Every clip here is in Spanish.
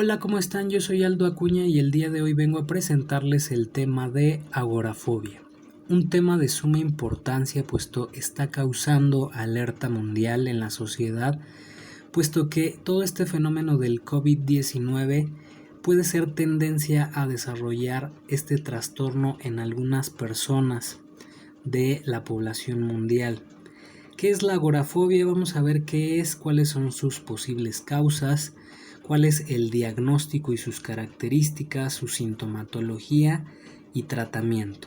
Hola, ¿cómo están? Yo soy Aldo Acuña y el día de hoy vengo a presentarles el tema de agorafobia. Un tema de suma importancia puesto está causando alerta mundial en la sociedad, puesto que todo este fenómeno del COVID-19 puede ser tendencia a desarrollar este trastorno en algunas personas de la población mundial. ¿Qué es la agorafobia? Vamos a ver qué es, cuáles son sus posibles causas, cuál es el diagnóstico y sus características, su sintomatología y tratamiento.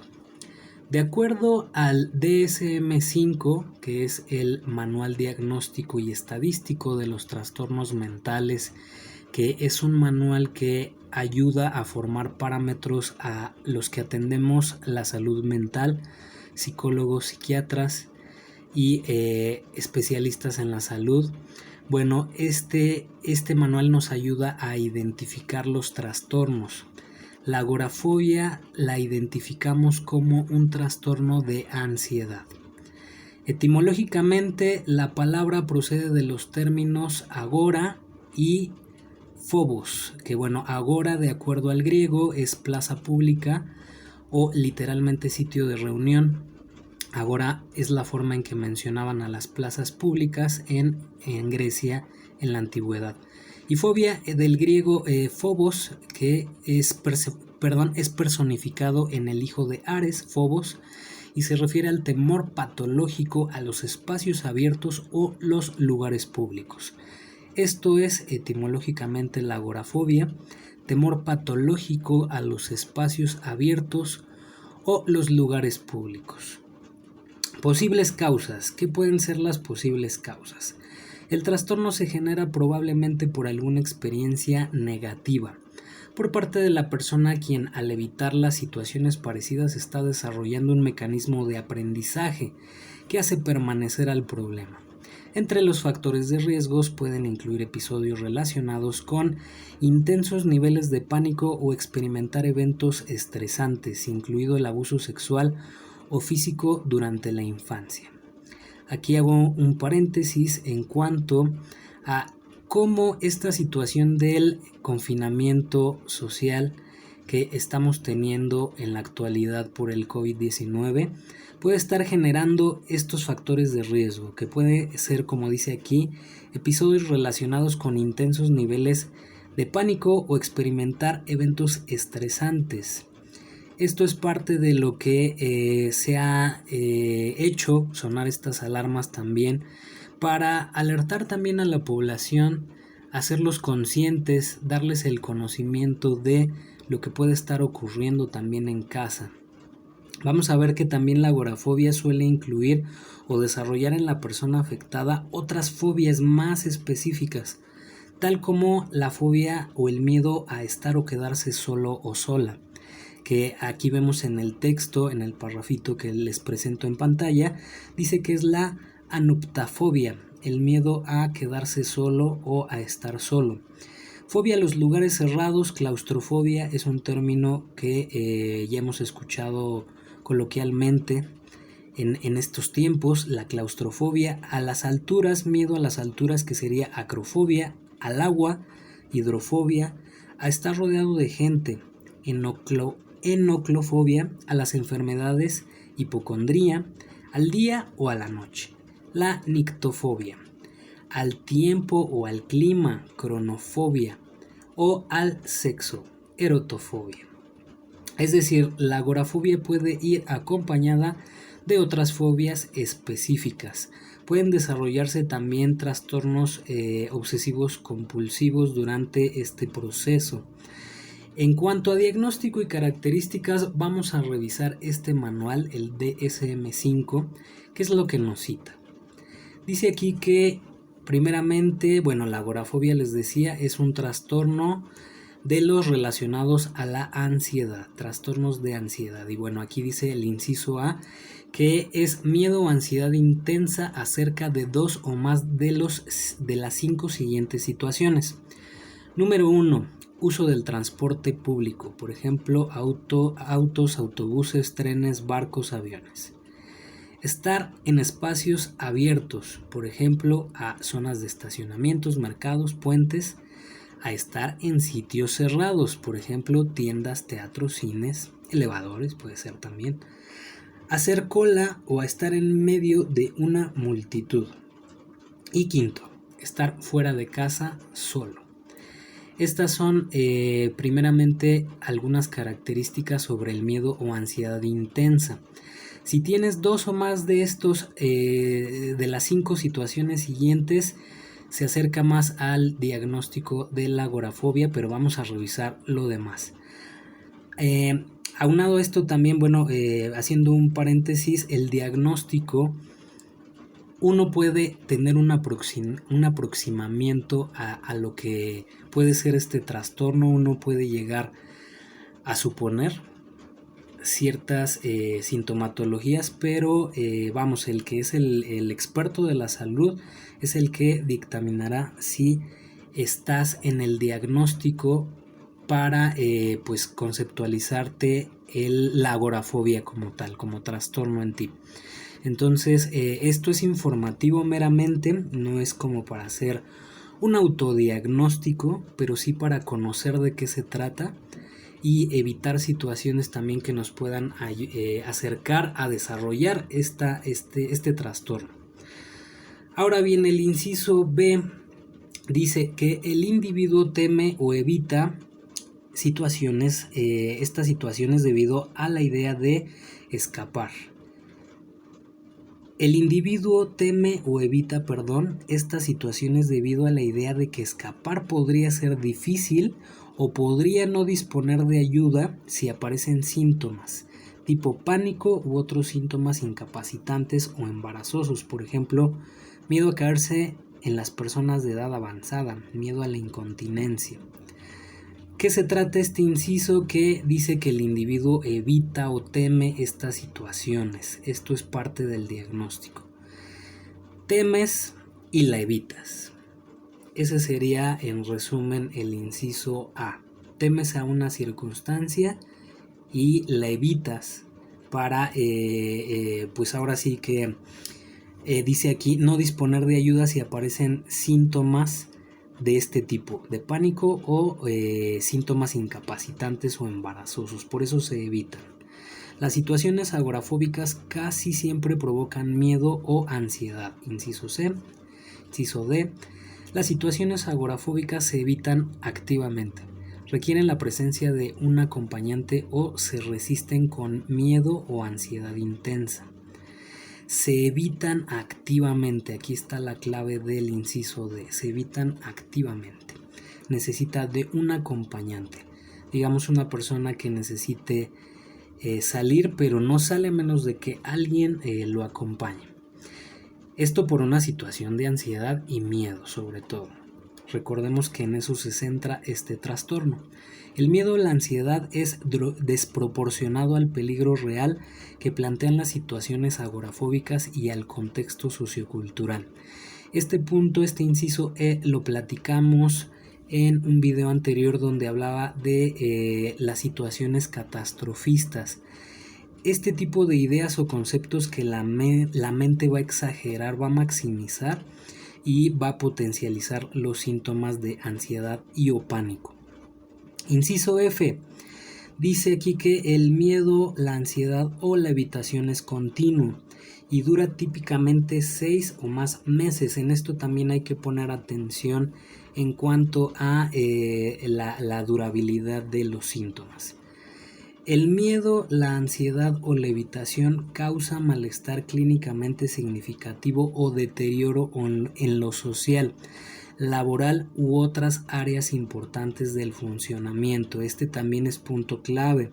De acuerdo al DSM-5, que es el Manual Diagnóstico y Estadístico de los Trastornos Mentales, que es un manual que ayuda a formar parámetros a los que atendemos la salud mental, psicólogos, psiquiatras y especialistas en la salud. Bueno, este manual nos ayuda a identificar los trastornos. La agorafobia la identificamos como un trastorno de ansiedad. Etimológicamente, la palabra procede de los términos agora y phobos, que agora, de acuerdo al griego, es plaza pública o literalmente sitio de reunión. Agora es la forma en que mencionaban a las plazas públicas en Grecia en la antigüedad. Y fobia del griego phobos, que es personificado en el hijo de Ares, Phobos, y se refiere al temor patológico a los espacios abiertos o los lugares públicos. Esto es etimológicamente la agorafobia, temor patológico a los espacios abiertos o los lugares públicos. Posibles causas. ¿Qué pueden ser las posibles causas? El trastorno se genera probablemente por alguna experiencia negativa por parte de la persona quien, al evitar las situaciones parecidas, está desarrollando un mecanismo de aprendizaje que hace permanecer al problema. Entre los factores de riesgos pueden incluir episodios relacionados con intensos niveles de pánico o experimentar eventos estresantes, incluido el abuso sexual o físico durante la infancia. Aquí hago un paréntesis en cuanto a cómo esta situación del confinamiento social que estamos teniendo en la actualidad por el COVID-19 puede estar generando estos factores de riesgo, que puede ser, como dice aquí, episodios relacionados con intensos niveles de pánico o experimentar eventos estresantes. Esto es parte de lo que se ha hecho sonar estas alarmas también para alertar también a la población, hacerlos conscientes, darles el conocimiento de lo que puede estar ocurriendo también en casa. Vamos a ver que también la agorafobia suele incluir o desarrollar en la persona afectada otras fobias más específicas, tal como la fobia o el miedo a estar o quedarse solo o sola, que aquí vemos en el texto, en el parrafito que les presento en pantalla, dice que es la anuptafobia, el miedo a quedarse solo o a estar solo. Fobia a los lugares cerrados, claustrofobia, es un término que ya hemos escuchado coloquialmente en estos tiempos. La claustrofobia a las alturas, miedo a las alturas, que sería acrofobia, al agua, hidrofobia, a estar rodeado de gente, enoclofobia, a las enfermedades, hipocondría, al día o a la noche. La nictofobia, al tiempo o al clima, cronofobia, o al sexo, erotofobia. Es decir, la agorafobia puede ir acompañada de otras fobias específicas. Pueden desarrollarse también trastornos obsesivos compulsivos durante este proceso. En cuanto a diagnóstico y características, vamos a revisar este manual, el DSM-5, que es lo que nos cita. Dice aquí que primeramente, la agorafobia, les decía, es un trastorno de los relacionados a la ansiedad, trastornos de ansiedad. Y aquí dice el inciso A, que es miedo o ansiedad intensa acerca de dos o más de las 5 siguientes situaciones. Número 1. Uso del transporte público, por ejemplo, autos, autobuses, trenes, barcos, aviones. Estar en espacios abiertos, por ejemplo, a zonas de estacionamientos, mercados, puentes, a estar en sitios cerrados, por ejemplo, tiendas, teatros, cines, elevadores, puede ser también. Hacer cola o a estar en medio de una multitud. Y quinto, estar fuera de casa solo. Estas son primeramente algunas características sobre el miedo o ansiedad intensa. Si tienes 2 o más de estos, de las 5 situaciones siguientes, se acerca más al diagnóstico de la agorafobia, pero vamos a revisar lo demás. Aunado a esto también, haciendo un paréntesis, el diagnóstico, uno puede tener un aproximamiento a lo que puede ser este trastorno, uno puede llegar a suponer ciertas sintomatologías, pero el que es el experto de la salud es el que dictaminará si estás en el diagnóstico para pues conceptualizarte la agorafobia como tal, como trastorno en ti. Entonces esto es informativo meramente, no es como para hacer un autodiagnóstico, pero sí para conocer de qué se trata y evitar situaciones también que nos puedan acercar a desarrollar este trastorno. Ahora bien, el inciso B dice que el individuo teme o evita estas situaciones debido a la idea de escapar. El individuo teme o evita, estas situaciones debido a la idea de que escapar podría ser difícil o podría no disponer de ayuda si aparecen síntomas, tipo pánico u otros síntomas incapacitantes o embarazosos, por ejemplo, miedo a caerse en las personas de edad avanzada, miedo a la incontinencia. ¿Qué se trata este inciso que dice que el individuo evita o teme estas situaciones? Esto es parte del diagnóstico. Temes y la evitas. Ese sería en resumen el inciso A. Temes a una circunstancia y la evitas para, pues ahora sí que dice aquí, no disponer de ayuda si aparecen síntomas de este tipo, de pánico o síntomas incapacitantes o embarazosos, por eso se evitan. Las situaciones agorafóbicas casi siempre provocan miedo o ansiedad, inciso C. Inciso D. Las situaciones agorafóbicas se evitan activamente, requieren la presencia de un acompañante o se resisten con miedo o ansiedad intensa. Se evitan activamente, aquí está la clave del inciso D, se evitan activamente. Necesita de un acompañante, digamos una persona que necesite salir, pero no sale a menos de que alguien lo acompañe. Esto por una situación de ansiedad y miedo sobre todo. Recordemos que en eso se centra este trastorno. El miedo o la ansiedad es desproporcionado al peligro real que plantean las situaciones agorafóbicas y al contexto sociocultural. Este inciso E, lo platicamos en un video anterior donde hablaba de las situaciones catastrofistas. Este tipo de ideas o conceptos que la mente va a exagerar, va a maximizar y va a potencializar los síntomas de ansiedad y o pánico. Inciso F. Dice aquí que el miedo, la ansiedad o la evitación es continuo y dura típicamente 6 o más meses. En esto también hay que poner atención en cuanto a la durabilidad de los síntomas. El miedo, la ansiedad o la evitación causa malestar clínicamente significativo o deterioro en lo social, laboral u otras áreas importantes del funcionamiento. Este también es punto clave.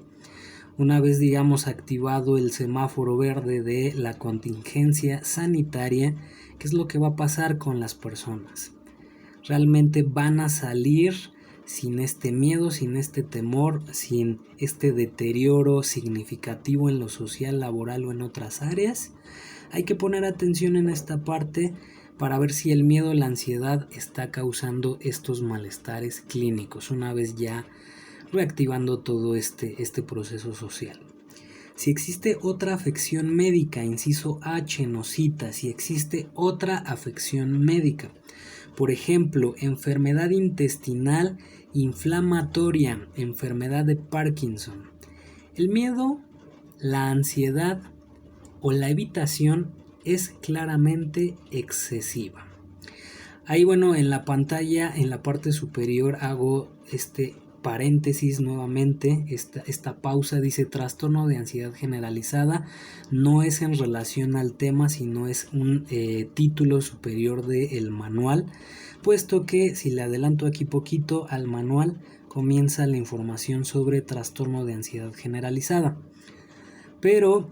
Una vez activado el semáforo verde de la contingencia sanitaria, ¿qué es lo que va a pasar con las personas? Realmente van a salir sin este miedo, sin este temor, sin este deterioro significativo en lo social, laboral o en otras áreas. Hay que poner atención en esta parte para ver si el miedo o la ansiedad está causando estos malestares clínicos, una vez ya reactivando todo este proceso social. Si existe otra afección médica, inciso H nos cita, si existe otra afección médica, Por ejemplo, enfermedad intestinal inflamatoria, enfermedad de Parkinson. El miedo, la ansiedad o la evitación es claramente excesiva. Ahí bueno, en la pantalla, en la parte superior hago este paréntesis nuevamente, esta pausa, dice trastorno de ansiedad generalizada, no es en relación al tema, sino es un título superior del manual, puesto que si le adelanto aquí poquito al manual, comienza la información sobre trastorno de ansiedad generalizada. Pero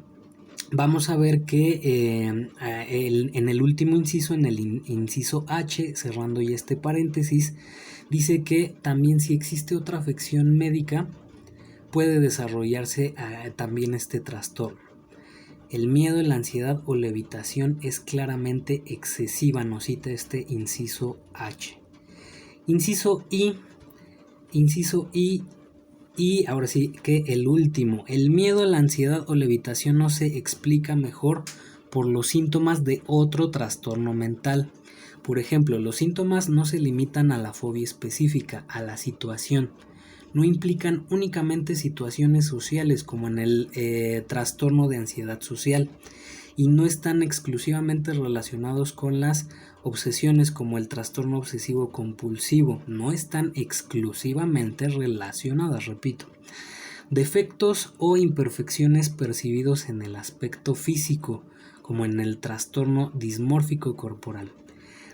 vamos a ver que en el último inciso, en el inciso H, cerrando ya este paréntesis, dice que también si existe otra afección médica puede desarrollarse también este trastorno. El miedo, la ansiedad o la evitación es claramente excesiva, nos cita este inciso H. Inciso I, y ahora sí que el último, el miedo, la ansiedad o la evitación no se explica mejor por los síntomas de otro trastorno mental. Por ejemplo, los síntomas no se limitan a la fobia específica, a la situación. No implican únicamente situaciones sociales como en el trastorno de ansiedad social y no están exclusivamente relacionados con las obsesiones como el trastorno obsesivo compulsivo. No están exclusivamente relacionadas, repito. Defectos o imperfecciones percibidos en el aspecto físico, como en el trastorno dismórfico corporal.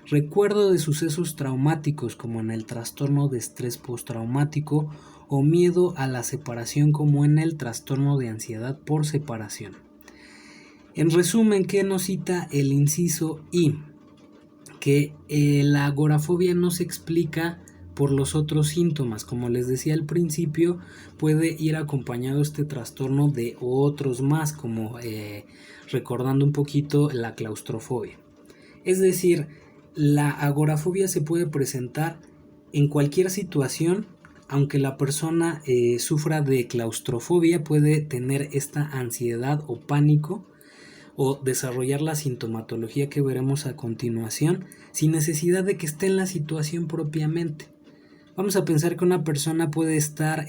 Recuerdo de sucesos traumáticos como en el trastorno de estrés postraumático o miedo a la separación como en el trastorno de ansiedad por separación. En resumen, ¿qué nos cita el inciso I? Que la agorafobia no se explica por los otros síntomas. Como les decía al principio, puede ir acompañado este trastorno de otros más, como recordando un poquito la claustrofobia. Es decir, la agorafobia se puede presentar en cualquier situación, aunque la persona sufra de claustrofobia, puede tener esta ansiedad o pánico o desarrollar la sintomatología que veremos a continuación sin necesidad de que esté en la situación propiamente. Vamos a pensar que una persona puede estar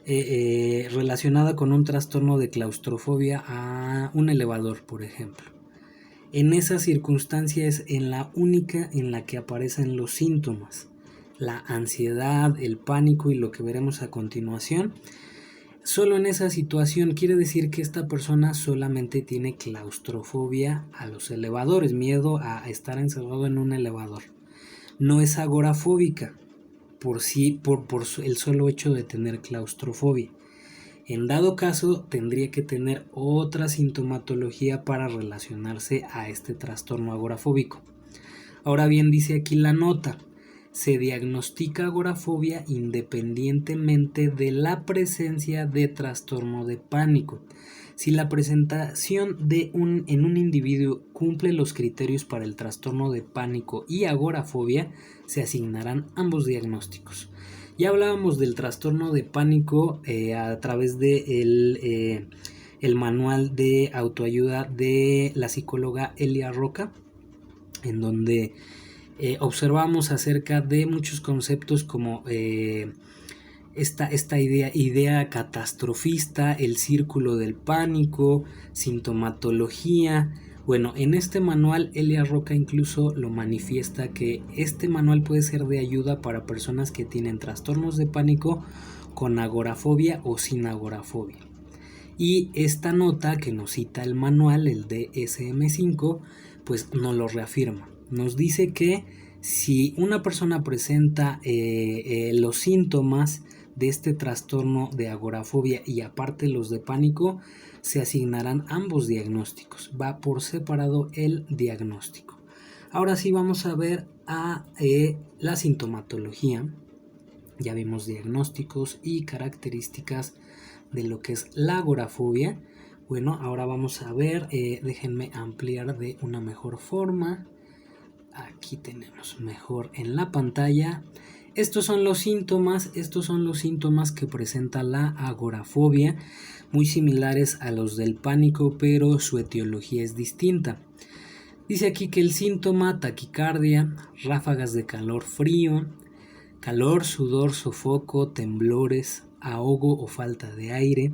relacionada con un trastorno de claustrofobia a un elevador, por ejemplo. En esa circunstancia es en la única en la que aparecen los síntomas, la ansiedad, el pánico y lo que veremos a continuación. Solo en esa situación quiere decir que esta persona solamente tiene claustrofobia a los elevadores, miedo a estar encerrado en un elevador. No es agorafóbica por el solo hecho de tener claustrofobia. En dado caso, tendría que tener otra sintomatología para relacionarse a este trastorno agorafóbico. Ahora bien, dice aquí la nota, se diagnostica agorafobia independientemente de la presencia de trastorno de pánico. Si la presentación en un individuo cumple los criterios para el trastorno de pánico y agorafobia, se asignarán ambos diagnósticos. Ya hablábamos del trastorno de pánico a través de el manual de autoayuda de la psicóloga Elia Roca, en donde observamos acerca de muchos conceptos como esta idea catastrofista, el círculo del pánico, sintomatología. Bueno, en este manual Elia Roca incluso lo manifiesta que este manual puede ser de ayuda para personas que tienen trastornos de pánico con agorafobia o sin agorafobia. Y esta nota que nos cita el manual, el DSM-5, pues nos lo reafirma. Nos dice que si una persona presenta los síntomas de este trastorno de agorafobia y aparte los de pánico, se asignarán ambos diagnósticos. Va por separado el diagnóstico. Ahora sí vamos a ver la sintomatología. Ya vimos diagnósticos y características de lo que es la agorafobia. Bueno, ahora vamos a ver, déjenme ampliar de una mejor forma. Aquí tenemos mejor en la pantalla. Estos son los síntomas que presenta la agorafobia, muy similares a los del pánico, pero su etiología es distinta. Dice aquí que el síntoma: taquicardia, ráfagas de calor frío, calor, sudor, sofoco, temblores, ahogo o falta de aire,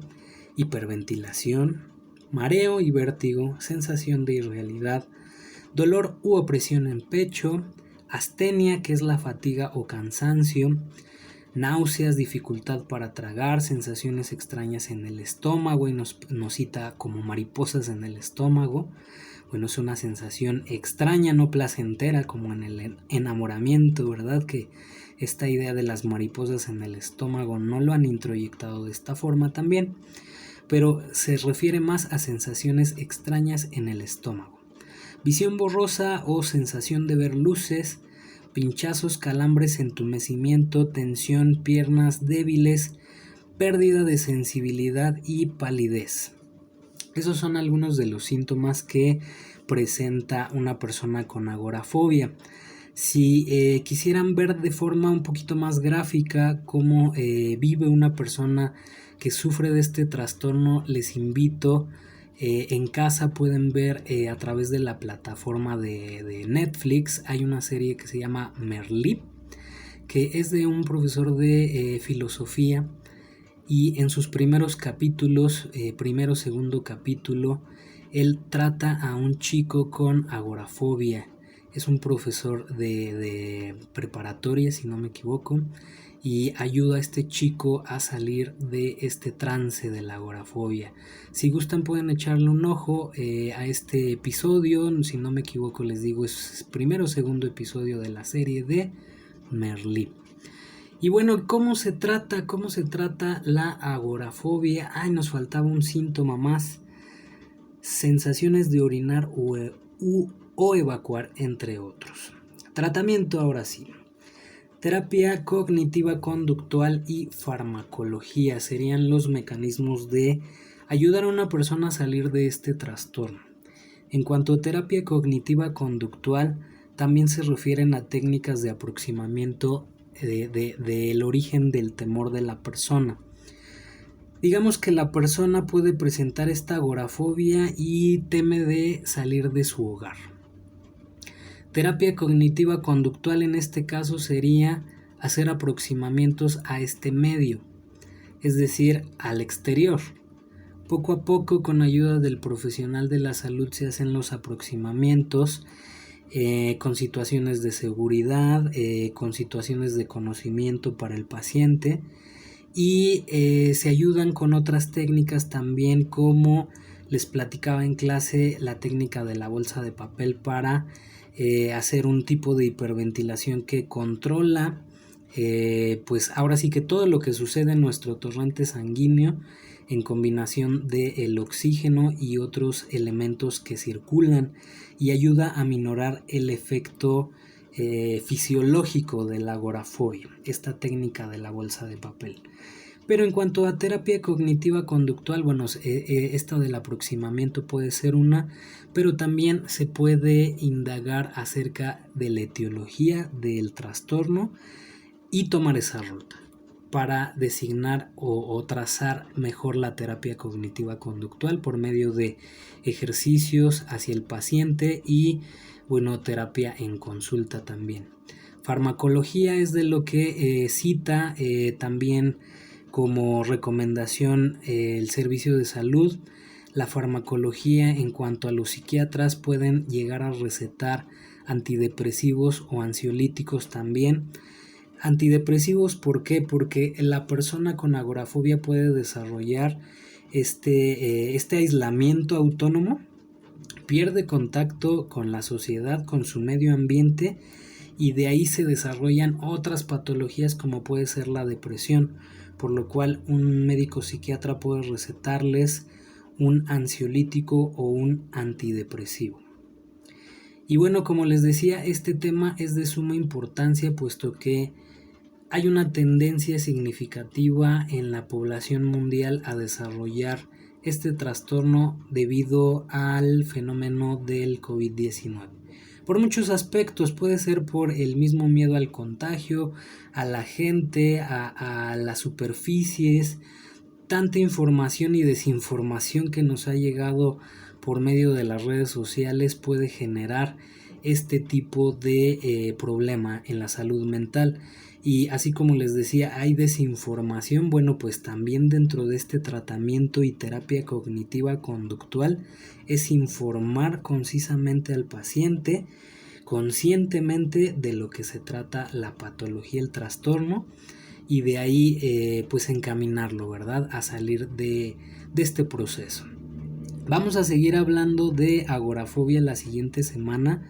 hiperventilación, mareo y vértigo, sensación de irrealidad, dolor u opresión en pecho, astenia, que es la fatiga o cansancio, náuseas, dificultad para tragar, sensaciones extrañas en el estómago, y nos cita como mariposas en el estómago. Bueno, es una sensación extraña, no placentera, como en el enamoramiento, ¿verdad? Que esta idea de las mariposas en el estómago no lo han introyectado de esta forma también, pero se refiere más a sensaciones extrañas en el estómago. Visión borrosa o sensación de ver luces, pinchazos, calambres, entumecimiento, tensión, piernas débiles, pérdida de sensibilidad y palidez. Esos son algunos de los síntomas que presenta una persona con agorafobia. Si quisieran ver de forma un poquito más gráfica cómo vive una persona que sufre de este trastorno, les invito, en casa pueden ver a través de la plataforma de Netflix, hay una serie que se llama Merlí, que es de un profesor de filosofía, y en sus primeros capítulos, segundo capítulo, él trata a un chico con agorafobia. Es un profesor de preparatoria, si no me equivoco, y ayuda a este chico a salir de este trance de la agorafobia. Si gustan pueden echarle un ojo a este episodio, si no me equivoco les digo, es el primero o segundo episodio de la serie de Merlí. Y bueno, ¿cómo se trata la agorafobia? Ay, nos faltaba un síntoma más: sensaciones de orinar o evacuar, entre otros. Tratamiento, ahora sí. Terapia cognitiva conductual y farmacología serían los mecanismos de ayudar a una persona a salir de este trastorno. En cuanto a terapia cognitiva conductual, también se refieren a técnicas de aproximamiento del origen del temor de la persona. Digamos que la persona puede presentar esta agorafobia y teme de salir de su hogar. Terapia cognitiva conductual en este caso sería hacer aproximamientos a este medio, es decir, al exterior. Poco a poco, con ayuda del profesional de la salud, se hacen los aproximamientos con situaciones de seguridad, con situaciones de conocimiento para el paciente, y se ayudan con otras técnicas también, como les platicaba en clase, la técnica de la bolsa de papel para hacer un tipo de hiperventilación que controla pues ahora sí que todo lo que sucede en nuestro torrente sanguíneo, en combinación del oxígeno y otros elementos que circulan, y ayuda a minorar el efecto fisiológico de la agorafobia, esta técnica de la bolsa de papel. Pero en cuanto a terapia cognitiva conductual, bueno, esta del aproximamiento puede ser una, pero también se puede indagar acerca de la etiología del trastorno y tomar esa ruta para designar o trazar mejor la terapia cognitiva conductual por medio de ejercicios hacia el paciente y, bueno, terapia en consulta también. Farmacología es de lo que cita también como recomendación el servicio de salud. La farmacología, en cuanto a los psiquiatras, pueden llegar a recetar antidepresivos o ansiolíticos también. Antidepresivos, ¿por qué? Porque la persona con agorafobia puede desarrollar este aislamiento autónomo, pierde contacto con la sociedad, con su medio ambiente, y de ahí se desarrollan otras patologías como puede ser la depresión, por lo cual un médico psiquiatra puede recetarles un ansiolítico o un antidepresivo. Y bueno, como les decía, este tema es de suma importancia, puesto que hay una tendencia significativa en la población mundial a desarrollar este trastorno debido al fenómeno del COVID-19. Por muchos aspectos, puede ser por el mismo miedo al contagio, a la gente, a las superficies, tanta información y desinformación que nos ha llegado por medio de las redes sociales puede generar este tipo de problema en la salud mental. Y así como les decía, hay desinformación. Bueno, pues también dentro de este tratamiento y terapia cognitiva conductual es informar concisamente al paciente conscientemente de lo que se trata la patología, el trastorno, y de ahí pues encaminarlo, ¿verdad?, a salir de este proceso. Vamos a seguir hablando de agorafobia la siguiente semana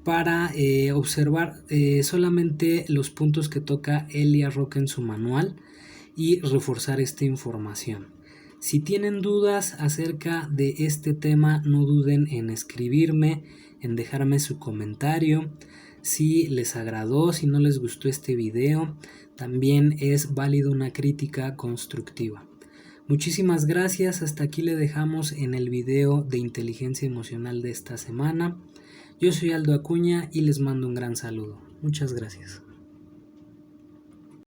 para observar solamente los puntos que toca Elia Roca en su manual y reforzar esta información. Si tienen dudas acerca de este tema, no duden en escribirme, en dejarme su comentario. Si les agradó, si no les gustó este video, también es válido una crítica constructiva. Muchísimas gracias, hasta aquí le dejamos en el video de inteligencia emocional de esta semana. Yo soy Aldo Acuña y les mando un gran saludo. Muchas gracias.